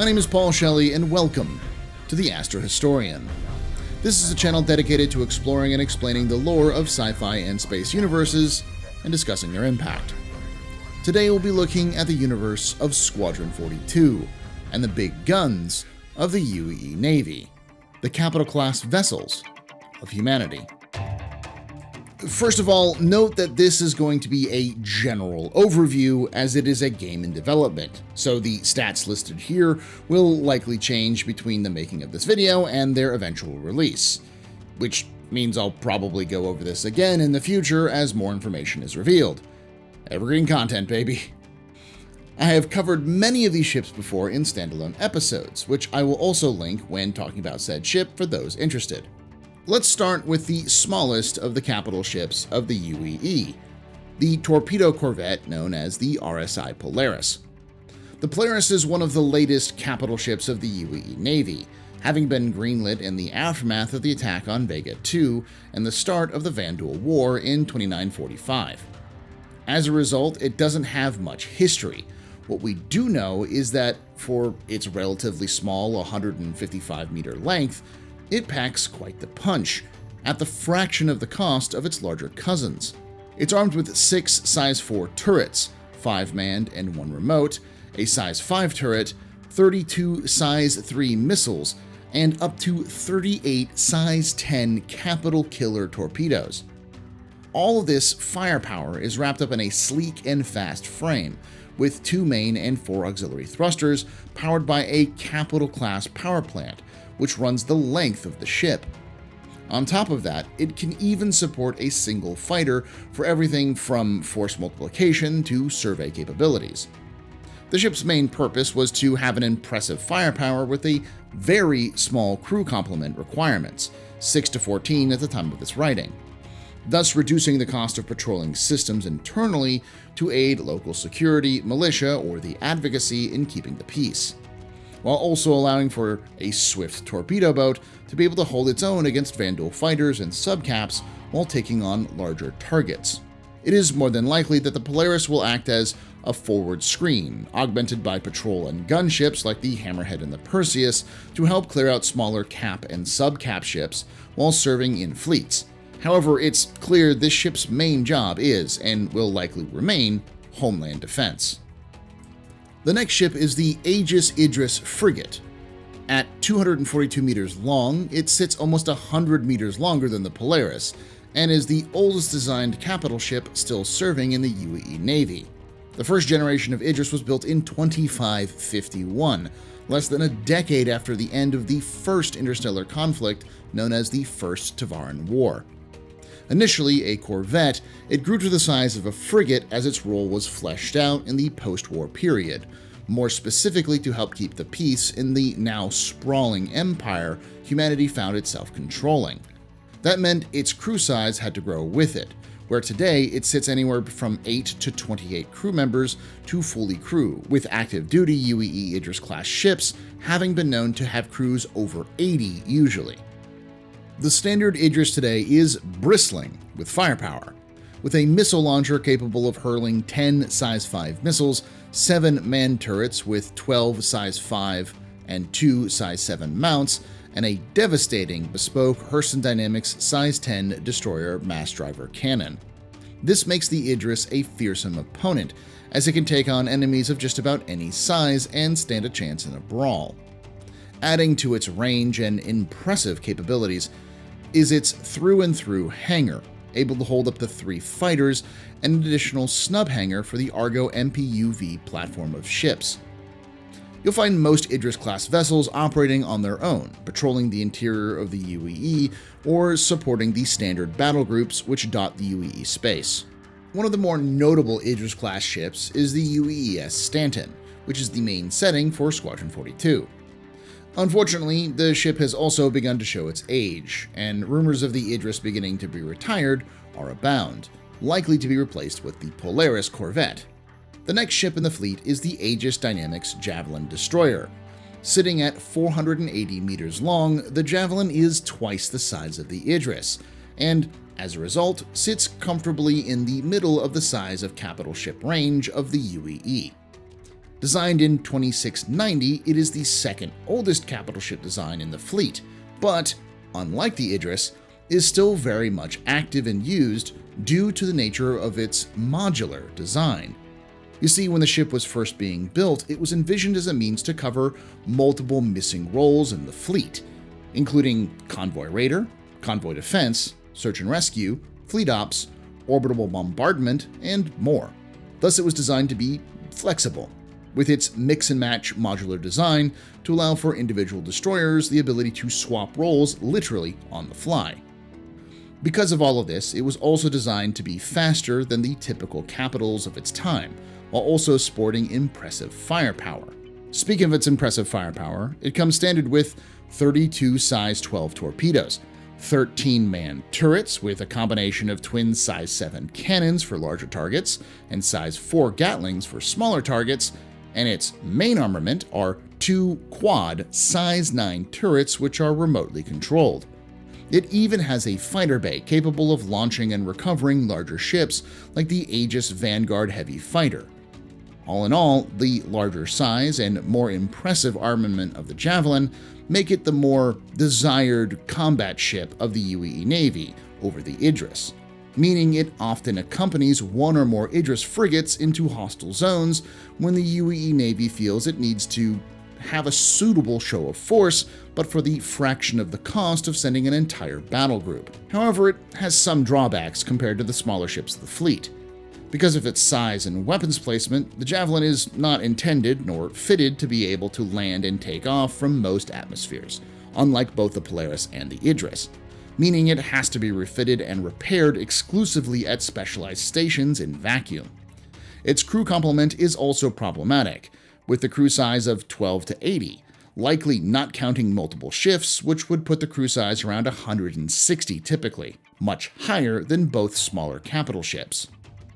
My name is Paul Shelley, and welcome to TheAstroHistorian. This is a channel dedicated to exploring and explaining the lore of sci-fi and space universes and discussing their impact. Today we'll be looking at the universe of Squadron 42 and the big guns of the UEE Navy, the capital-class vessels of humanity. First of all, note that this is going to be a general overview as it is a game in development, so the stats listed here will likely change between the making of this video and their eventual release, which means I'll probably go over this again in the future as more information is revealed. Evergreen content, baby. I have covered many of these ships before in standalone episodes, which I will also link when talking about said ship for those interested. Let's start with the smallest of the capital ships of the UEE, the torpedo corvette known as the RSI Polaris. The Polaris is one of the latest capital ships of the UEE Navy, having been greenlit in the aftermath of the attack on Vega II and the start of the Vandal War in 2945. As a result, it doesn't have much history. What we do know is that for its relatively small 155-meter length, it packs quite the punch, at the fraction of the cost of its larger cousins. It's armed with 6 size 4 turrets, 5 manned and 1 remote, a size 5 turret, 32 size 3 missiles, and up to 38 size 10 capital killer torpedoes. All of this firepower is wrapped up in a sleek and fast frame, with 2 main and 4 auxiliary thrusters powered by a capital class power plant, which runs the length of the ship. On top of that, it can even support a single fighter for everything from force multiplication to survey capabilities. The ship's main purpose was to have an impressive firepower with a very small crew complement requirements, 6 to 14 at the time of this writing, thus reducing the cost of patrolling systems internally to aid local security, militia, or the advocacy in keeping the peace, while also allowing for a swift torpedo boat to be able to hold its own against Vandal fighters and subcaps while taking on larger targets. It is more than likely that the Polaris will act as a forward screen, augmented by patrol and gunships like the Hammerhead and the Perseus to help clear out smaller cap and subcap ships while serving in fleets. However, it's clear this ship's main job is, and will likely remain, homeland defense. The next ship is the Aegis Idris frigate. At 242 meters long, it sits almost 100 meters longer than the Polaris, and is the oldest designed capital ship still serving in the UEE Navy. The first generation of Idris was built in 2551, less than a decade after the end of the first interstellar conflict known as the First Tavaran War. Initially a corvette, it grew to the size of a frigate as its role was fleshed out in the post-war period, more specifically to help keep the peace in the now sprawling empire humanity found itself controlling. That meant its crew size had to grow with it, where today it sits anywhere from 8 to 28 crew members to fully crew, with active duty UEE Idris class ships having been known to have crews over 80 usually. The standard Idris today is bristling with firepower, with a missile launcher capable of hurling 10 size 5 missiles, 7 manned turrets with 12 size 5 and 2 size 7 mounts, and a devastating bespoke Hurston Dynamics size 10 destroyer mass driver cannon. This makes the Idris a fearsome opponent, as it can take on enemies of just about any size and stand a chance in a brawl. Adding to its range and impressive capabilities is its through-and-through hangar, able to hold up to 3 fighters and an additional snub hangar for the Argo MPUV platform of ships. You'll find most Idris-class vessels operating on their own, patrolling the interior of the UEE or supporting the standard battle groups which dot the UEE space. One of the more notable Idris-class ships is the UEES Stanton, which is the main setting for Squadron 42. Unfortunately, the ship has also begun to show its age, and rumors of the Idris beginning to be retired are abound, likely to be replaced with the Polaris corvette. The next ship in the fleet is the Aegis Dynamics Javelin destroyer. Sitting at 480 meters long, the Javelin is twice the size of the Idris, and as a result, sits comfortably in the middle of the size of capital ship range of the UEE. Designed in 2690, it is the second oldest capital ship design in the fleet, but, unlike the Idris, is still very much active and used due to the nature of its modular design. You see, when the ship was first being built, it was envisioned as a means to cover multiple missing roles in the fleet, including convoy raider, convoy defense, search and rescue, fleet ops, orbital bombardment, and more. Thus, it was designed to be flexible, with its mix-and-match modular design to allow for individual destroyers the ability to swap roles literally on the fly. Because of all of this, it was also designed to be faster than the typical capitals of its time, while also sporting impressive firepower. Speaking of its impressive firepower, it comes standard with 32 size 12 torpedoes, 13 man turrets with a combination of twin size 7 cannons for larger targets and size 4 Gatlings for smaller targets, and its main armament are 2 quad size 9 turrets which are remotely controlled. It even has a fighter bay capable of launching and recovering larger ships like the Aegis Vanguard heavy fighter. All in all, the larger size and more impressive armament of the Javelin make it the more desired combat ship of the UEE Navy over the Idris, meaning it often accompanies one or more Idris frigates into hostile zones when the UEE Navy feels it needs to have a suitable show of force, but for the fraction of the cost of sending an entire battle group. However, it has some drawbacks compared to the smaller ships of the fleet. Because of its size and weapons placement, the Javelin is not intended nor fitted to be able to land and take off from most atmospheres, unlike both the Polaris and the Idris, meaning it has to be refitted and repaired exclusively at specialized stations in vacuum. Its crew complement is also problematic, with the crew size of 12 to 80, likely not counting multiple shifts, which would put the crew size around 160 typically, much higher than both smaller capital ships.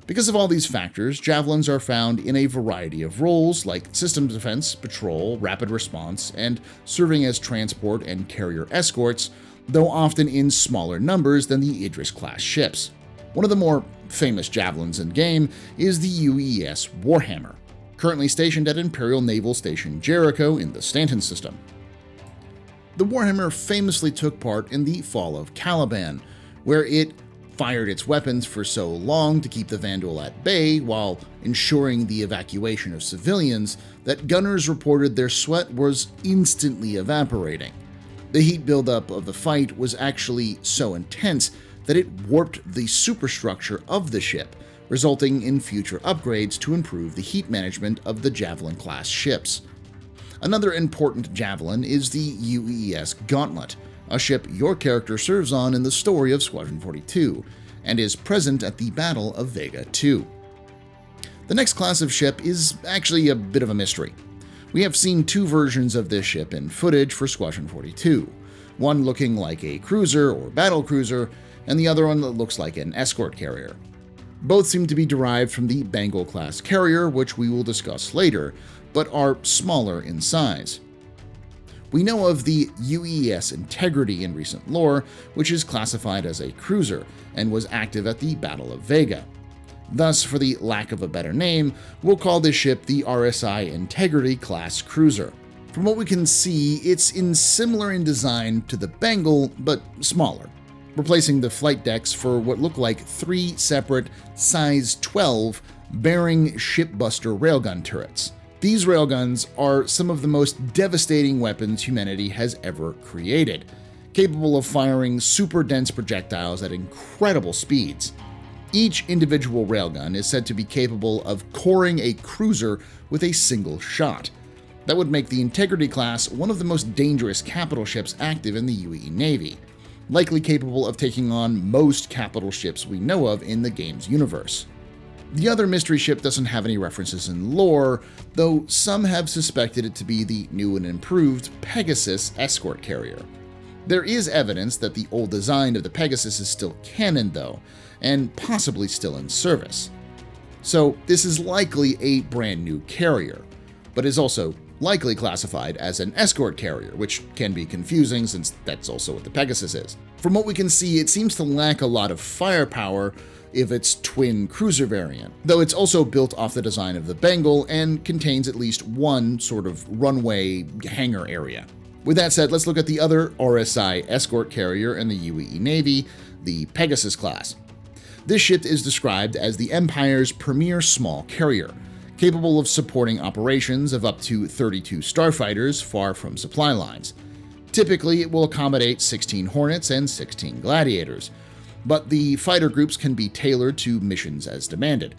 Because of all these factors, Javelins are found in a variety of roles like systems defense, patrol, rapid response, and serving as transport and carrier escorts, though often in smaller numbers than the Idris-class ships. One of the more famous Javelins in game is the UES Warhammer, currently stationed at Imperial Naval Station Jericho in the Stanton system. The Warhammer famously took part in the Fall of Caliban, where it fired its weapons for so long to keep the Vandal at bay while ensuring the evacuation of civilians that gunners reported their sweat was instantly evaporating. The heat buildup of the fight was actually so intense that it warped the superstructure of the ship, resulting in future upgrades to improve the heat management of the Javelin-class ships. Another important Javelin is the UES Gauntlet, a ship your character serves on in the story of Squadron 42, and is present at the Battle of Vega II. The next class of ship is actually a bit of a mystery. We have seen two versions of this ship in footage for Squadron 42, one looking like a cruiser or battle cruiser, and the other one that looks like an escort carrier. Both seem to be derived from the Bengal class carrier, which we will discuss later, but are smaller in size. We know of the UES Integrity in recent lore, which is classified as a cruiser and was active at the Battle of Vega. Thus, for the lack of a better name, we'll call this ship the RSI Integrity class cruiser. From what we can see, it's similar in design to the Bengal, but smaller, replacing the flight decks for what look like 3 separate size 12 bearing shipbuster railgun turrets. These railguns are some of the most devastating weapons humanity has ever created, capable of firing super dense projectiles at incredible speeds. Each individual railgun is said to be capable of coring a cruiser with a single shot. That would make the Integrity class one of the most dangerous capital ships active in the UEE Navy, likely capable of taking on most capital ships we know of in the game's universe. The other mystery ship doesn't have any references in lore, though some have suspected it to be the new and improved Pegasus Escort Carrier. There is evidence that the old design of the Pegasus is still canon though, and possibly still in service. So this is likely a brand new carrier, but is also likely classified as an escort carrier, which can be confusing since that's also what the Pegasus is. From what we can see, it seems to lack a lot of firepower of its twin cruiser variant, though it's also built off the design of the Bengal and contains at least one sort of runway hangar area. With that said, let's look at the other RSI escort carrier in the UEE Navy, the Pegasus class. This ship is described as the Empire's premier small carrier, capable of supporting operations of up to 32 starfighters far from supply lines. Typically, it will accommodate 16 Hornets and 16 Gladiators, but the fighter groups can be tailored to missions as demanded.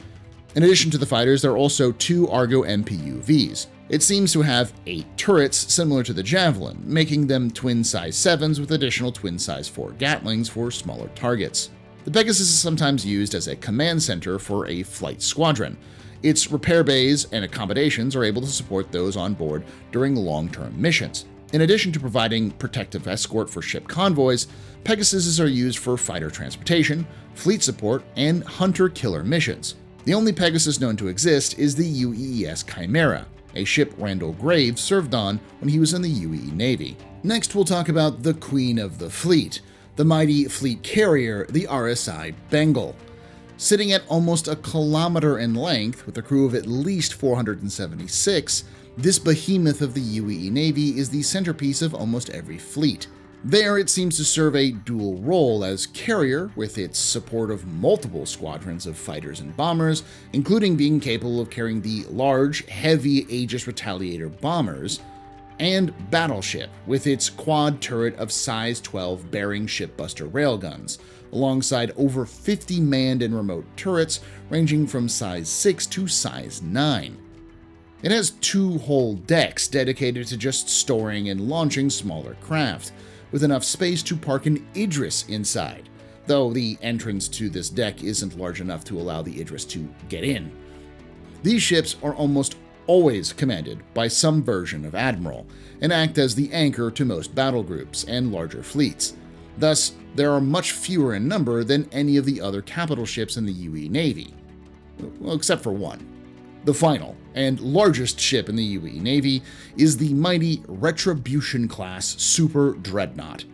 In addition to the fighters, there are also 2 Argo MPUVs. It seems to have 8 turrets similar to the Javelin, making them twin-size 7s with additional twin-size 4 Gatlings for smaller targets. The Pegasus is sometimes used as a command center for a flight squadron. Its repair bays and accommodations are able to support those on board during long-term missions. In addition to providing protective escort for ship convoys, Pegasuses are used for fighter transportation, fleet support, and hunter-killer missions. The only Pegasus known to exist is the UEES Chimera, a ship Randall Graves served on when he was in the UEE Navy. Next, we'll talk about the Queen of the Fleet, the mighty fleet carrier, the RSI Bengal. Sitting at almost a kilometer in length, with a crew of at least 476, this behemoth of the UEE Navy is the centerpiece of almost every fleet. There, it seems to serve a dual role as carrier, with its support of multiple squadrons of fighters and bombers, including being capable of carrying the large, heavy Aegis Retaliator bombers, and battleship, with its quad turret of size 12 bearing shipbuster railguns, alongside over 50 manned and remote turrets ranging from size 6 to size 9. It has 2 whole decks dedicated to just storing and launching smaller craft, with enough space to park an Idris inside, though the entrance to this deck isn't large enough to allow the Idris to get in. These ships are almost always commanded by some version of admiral, and act as the anchor to most battle groups and larger fleets. Thus, there are much fewer in number than any of the other capital ships in the UEE Navy, well, except for one. The final and largest ship in the UEE Navy is the mighty Retribution class super dreadnaught.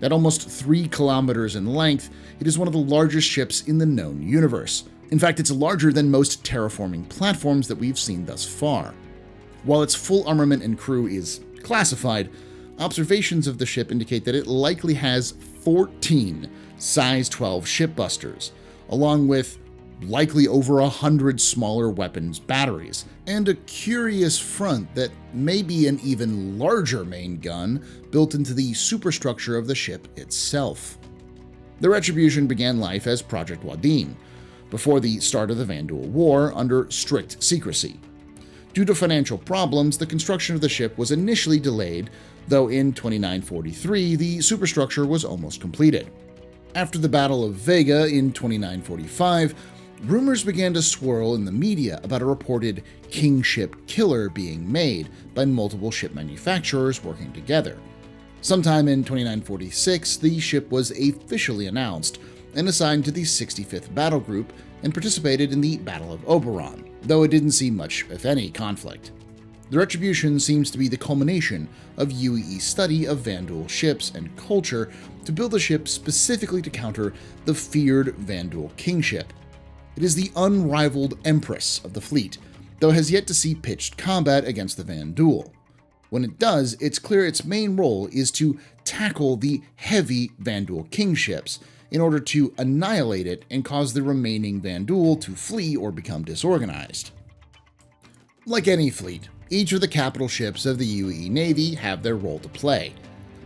At almost 3 kilometers in length, it is one of the largest ships in the known universe. In fact, it's larger than most terraforming platforms that we've seen thus far. While its full armament and crew is classified, observations of the ship indicate that it likely has 14 size 12 shipbusters, along with likely over 100 smaller weapons batteries, and a curious front that may be an even larger main gun built into the superstructure of the ship itself. The Retribution began life as Project Wadim, before the start of the Vanduul War under strict secrecy. Due to financial problems, the construction of the ship was initially delayed, though in 2943 the superstructure was almost completed. After the Battle of Vega in 2945, rumors began to swirl in the media about a reported kingship killer being made by multiple ship manufacturers working together. Sometime in 2946, the ship was officially announced and assigned to the 65th Battle Group and participated in the Battle of Oberon, though it didn't see much, if any, conflict. The Retribution seems to be the culmination of UEE's study of Vanduul ships and culture to build a ship specifically to counter the feared Vanduul kingship. It is the unrivaled empress of the fleet, though it has yet to see pitched combat against the Vanduul. When it does, it's clear its main role is to tackle the heavy Vanduul kingships in order to annihilate it and cause the remaining Vanduul to flee or become disorganized. Like any fleet, each of the capital ships of the UEE Navy have their role to play.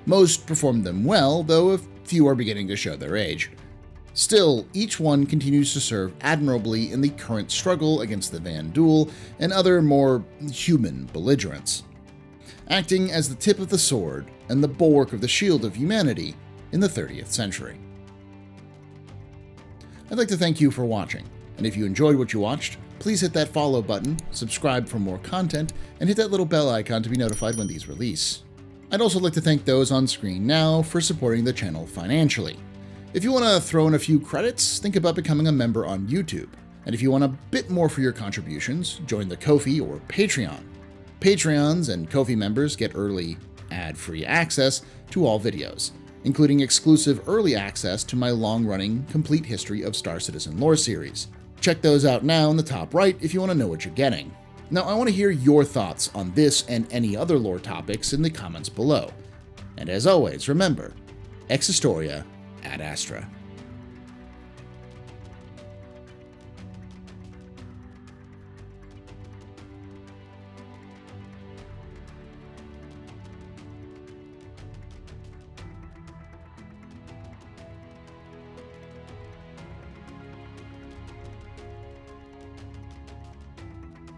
Most perform them well, though a few are beginning to show their age. Still, each one continues to serve admirably in the current struggle against the Vanduul and other more human belligerents, acting as the tip of the sword and the bulwark of the shield of humanity in the 30th century. I'd like to thank you for watching, and if you enjoyed what you watched, please hit that follow button, subscribe for more content, and hit that little bell icon to be notified when these release. I'd also like to thank those on screen now for supporting the channel financially. If you want to throw in a few credits, think about becoming a member on YouTube. And if you want a bit more for your contributions, join the Ko-fi or Patreon. Patreons and Ko-fi members get early, ad-free access to all videos, including exclusive early access to my long-running Complete History of Star Citizen lore series. Check those out now in the top right if you want to know what you're getting. Now, I want to hear your thoughts on this and any other lore topics in the comments below. And as always, remember, ex historia ad astra.